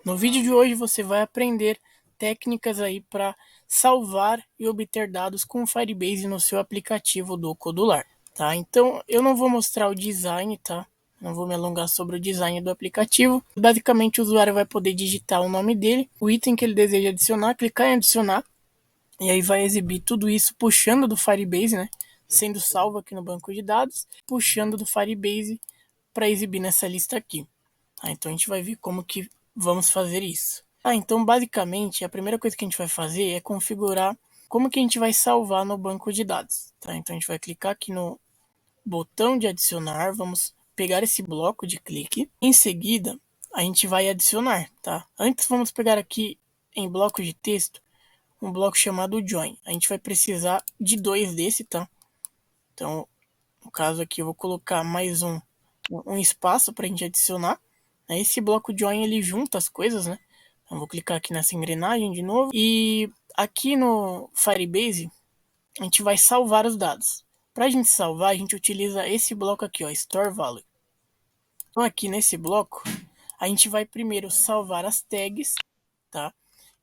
No vídeo de hoje você vai aprender técnicas aí para salvar e obter dados com o Firebase no seu aplicativo do Codular, tá? Então eu não vou mostrar o design, tá? Não vou me alongar sobre o design do aplicativo. Basicamente o usuário vai poder digitar o nome dele, o item que ele deseja adicionar, clicar em adicionar e aí vai exibir tudo isso puxando do Firebase, né? Sendo salvo aqui no banco de dados, puxando do Firebase para exibir nessa lista aqui. Então a gente vai ver como que vamos fazer isso. Então basicamente a primeira coisa que a gente vai fazer é configurar como que a gente vai salvar no banco de dados. Então a gente vai clicar aqui no botão de adicionar, vamos pegar esse bloco de clique. Em seguida a gente vai adicionar, tá? Antes vamos pegar aqui em bloco de texto um bloco chamado join. A gente vai precisar de 2 desse, tá? Então no caso aqui eu vou colocar mais um espaço para a gente adicionar. Esse bloco join ele junta as coisas, né? Então vou clicar aqui nessa engrenagem de novo e aqui no Firebase a gente vai salvar os dados. Para a gente salvar, a gente utiliza esse bloco aqui, ó, Store Value. Então aqui nesse bloco a gente vai primeiro salvar as tags, tá?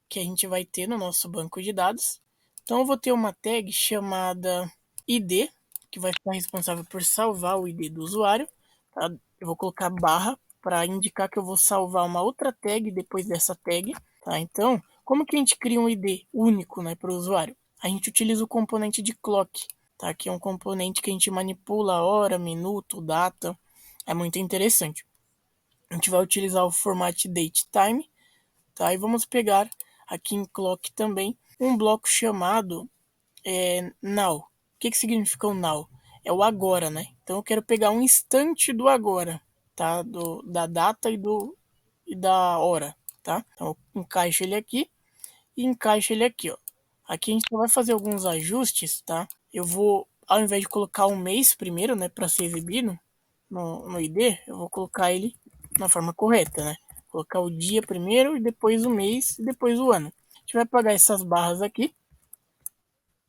Que a gente vai ter no nosso banco de dados. Então eu vou ter uma tag chamada ID, que vai ficar responsável por salvar o ID do usuário. Tá? Eu vou colocar barra para indicar que eu vou salvar uma outra tag depois dessa tag. Tá? Então, como que a gente cria um ID único, né, para o usuário? A gente utiliza o componente de clock, tá? Que é um componente que a gente manipula a hora, minuto, data. É muito interessante. A gente vai utilizar o format datetime, tá? E vamos pegar aqui em clock também um bloco chamado now. O que significa o now? É o agora, né? Então eu quero pegar um instante do agora, tá? Da data e da hora, tá? Então eu encaixo ele aqui e encaixo ele aqui, ó. Aqui a gente vai fazer alguns ajustes, tá? Eu vou, ao invés de colocar um mês primeiro, né, para ser exibido no ID, eu vou colocar ele na forma correta, né? Colocar o dia primeiro e depois o mês e depois o ano. A gente vai apagar essas barras aqui.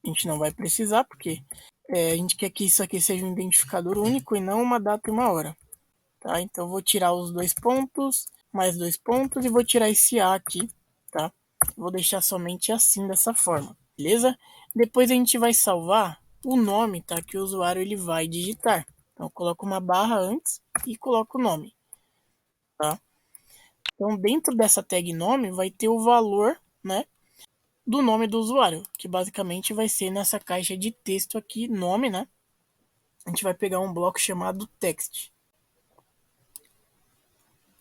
A gente não vai precisar porque a gente quer que isso aqui seja um identificador único e não uma data e uma hora. Tá? Então eu vou tirar os 2 pontos, mais 2 pontos e vou tirar esse A aqui, tá? Vou deixar somente assim, dessa forma, beleza? Depois a gente vai salvar o nome, tá? Que o usuário ele vai digitar. Então eu coloco uma barra antes e coloco o nome, tá? Então dentro dessa tag nome vai ter o valor, né? Do nome do usuário, que basicamente vai ser nessa caixa de texto aqui, nome, né? A gente vai pegar um bloco chamado text.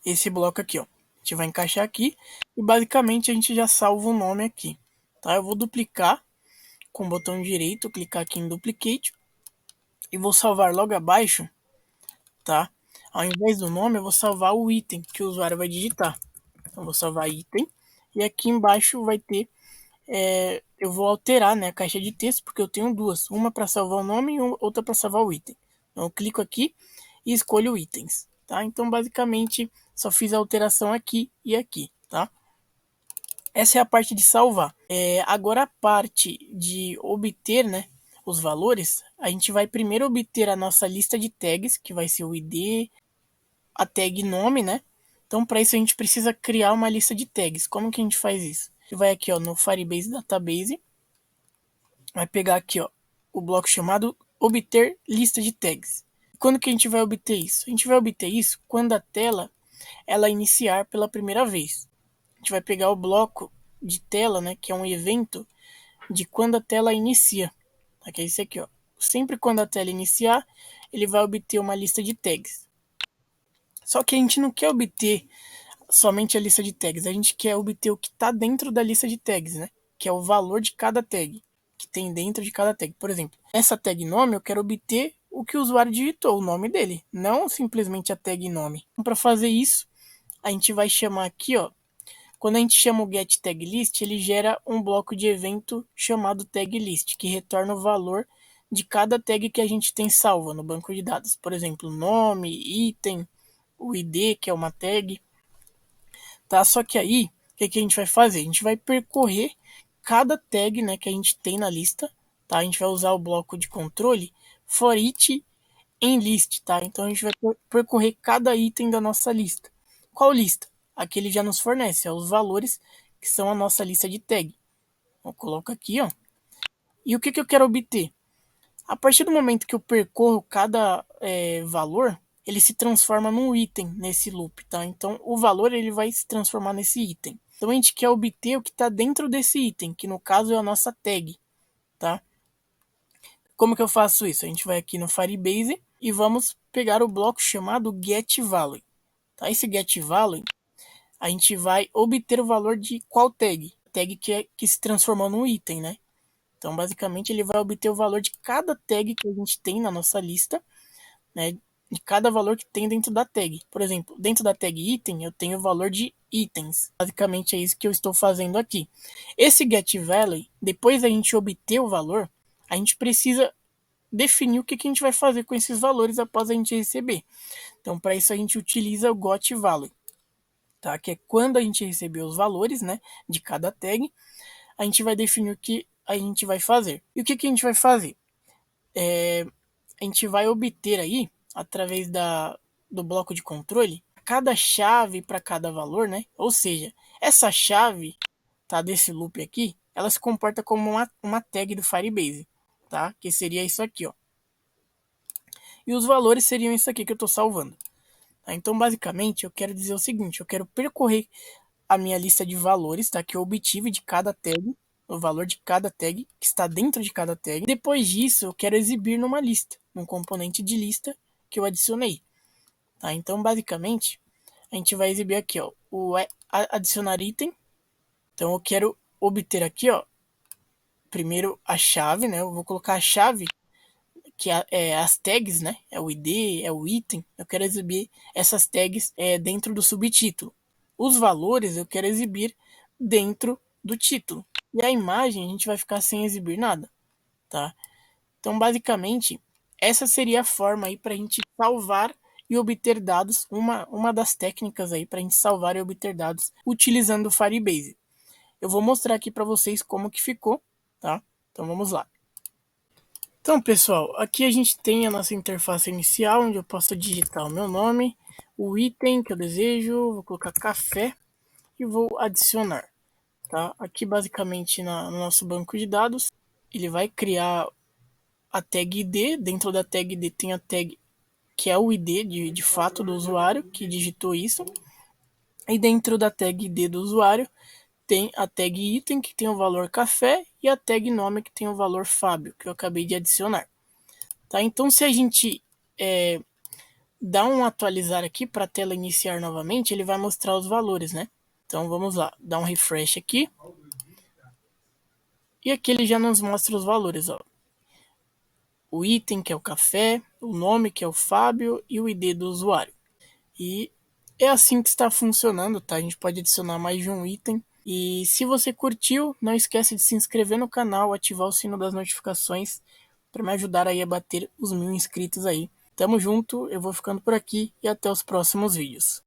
Esse bloco aqui, ó. A gente vai encaixar aqui e basicamente a gente já salva o nome aqui, tá? Eu vou duplicar com o botão direito, clicar aqui em duplicate e vou salvar logo abaixo, tá? Ao invés do nome, eu vou salvar o item que o usuário vai digitar. Então, eu vou salvar item e aqui embaixo vai ter eu vou alterar, né, a caixa de texto, porque eu tenho duas. Uma para salvar o nome e outra para salvar o item. Então eu clico aqui e escolho itens. Tá? Então basicamente só fiz a alteração aqui e aqui. Tá? Essa é a parte de salvar. Agora a parte de obter, né, os valores, a gente vai primeiro obter a nossa lista de tags, que vai ser o ID, a tag nome, né? Então, para isso, a gente precisa criar uma lista de tags. Como que a gente faz isso? A gente vai aqui ó, no Firebase Database, vai pegar aqui ó, o bloco chamado obter lista de tags. Quando que a gente vai obter isso? A gente vai obter isso quando a tela ela iniciar pela primeira vez. A gente vai pegar o bloco de tela, né, que é um evento de quando a tela inicia. Aqui é esse aqui, ó. Sempre quando a tela iniciar, ele vai obter uma lista de tags. Só que a gente não quer obter somente a lista de tags, a gente quer obter o que está dentro da lista de tags, né? Que é o valor de cada tag, que tem dentro de cada tag. Por exemplo, essa tag nome eu quero obter o que o usuário digitou, o nome dele, não simplesmente a tag nome. Então, para fazer isso, a gente vai chamar aqui, ó. Quando a gente chama o get tag list, ele gera um bloco de evento chamado tag list, que retorna o valor de cada tag que a gente tem salva no banco de dados. Por exemplo, nome, item, o ID, que é uma tag, tá? Só que aí, o que a gente vai fazer? A gente vai percorrer cada tag, né, que a gente tem na lista, tá? A gente vai usar o bloco de controle for each em list, tá? Então a gente vai percorrer cada item da nossa lista. Qual lista? aqui ele já nos fornece os valores que são a nossa lista de tag. Eu coloco aqui, ó. E o que eu quero obter? A partir do momento que eu percorro cada valor, ele se transforma num item nesse loop, tá? Então, o valor ele vai se transformar nesse item. Então, a gente quer obter o que está dentro desse item, que no caso é a nossa tag, tá? Como que eu faço isso? A gente vai aqui no Firebase e vamos pegar o bloco chamado getValue. Tá? Esse getValue, a gente vai obter o valor de qual tag? Tag que se transformou num item, né? Então, basicamente, ele vai obter o valor de cada tag que a gente tem na nossa lista, né? De cada valor que tem dentro da tag. Por exemplo, dentro da tag item, eu tenho o valor de itens. Basicamente, é isso que eu estou fazendo aqui. Esse getValue, depois da gente obter o valor, a gente precisa definir o que a gente vai fazer com esses valores após a gente receber. Então, para isso, a gente utiliza o getValue, tá? Que é quando a gente receber os valores, né, de cada tag, a gente vai definir o que a gente vai fazer. E o que a gente vai fazer? A gente vai obter aí, através do bloco de controle, cada chave para cada valor, né? Ou seja, essa chave, tá, desse loop aqui, ela se comporta como uma tag do Firebase, tá? Que seria isso aqui, ó. E os valores seriam isso aqui que eu estou salvando. Tá? Então, basicamente, eu quero dizer o seguinte, eu quero percorrer a minha lista de valores, tá? Que eu obtive de cada tag, o valor de cada tag, que está dentro de cada tag. Depois disso, eu quero exibir numa lista, num componente de lista que eu adicionei. Tá? Então, basicamente, a gente vai exibir aqui, ó, o adicionar item. Então, eu quero obter aqui, ó, primeiro a chave, né? Eu vou colocar a chave, que é as tags, né? É o ID, é o item. Eu quero exibir essas tags dentro do subtítulo. Os valores eu quero exibir dentro do título. E a imagem a gente vai ficar sem exibir nada, tá? Então, basicamente, essa seria a forma aí para a gente salvar e obter dados, uma das técnicas aí para a gente salvar e obter dados utilizando o Firebase. Eu vou mostrar aqui para vocês como que ficou, tá? Então, vamos lá. Então, pessoal, aqui a gente tem a nossa interface inicial, onde eu posso digitar o meu nome, o item que eu desejo, vou colocar café e vou adicionar. Tá? Aqui, basicamente, no nosso banco de dados, ele vai criar a tag ID. Dentro da tag ID tem a tag que é o ID de fato do usuário que digitou isso. E dentro da tag ID do usuário tem a tag item que tem o valor café e a tag nome que tem o valor Fábio, que eu acabei de adicionar. Tá? Então, se a gente dá um atualizar aqui para a tela iniciar novamente, ele vai mostrar os valores, né? Então, vamos lá, dá um refresh aqui. E aqui ele já nos mostra os valores, ó. O item, que é o café, o nome, que é o Fábio, e o ID do usuário. E é assim que está funcionando, tá? A gente pode adicionar mais de um item. E se você curtiu, não esquece de se inscrever no canal, ativar o sino das notificações para me ajudar aí a bater os 1000 inscritos aí. Tamo junto, eu vou ficando por aqui e até os próximos vídeos.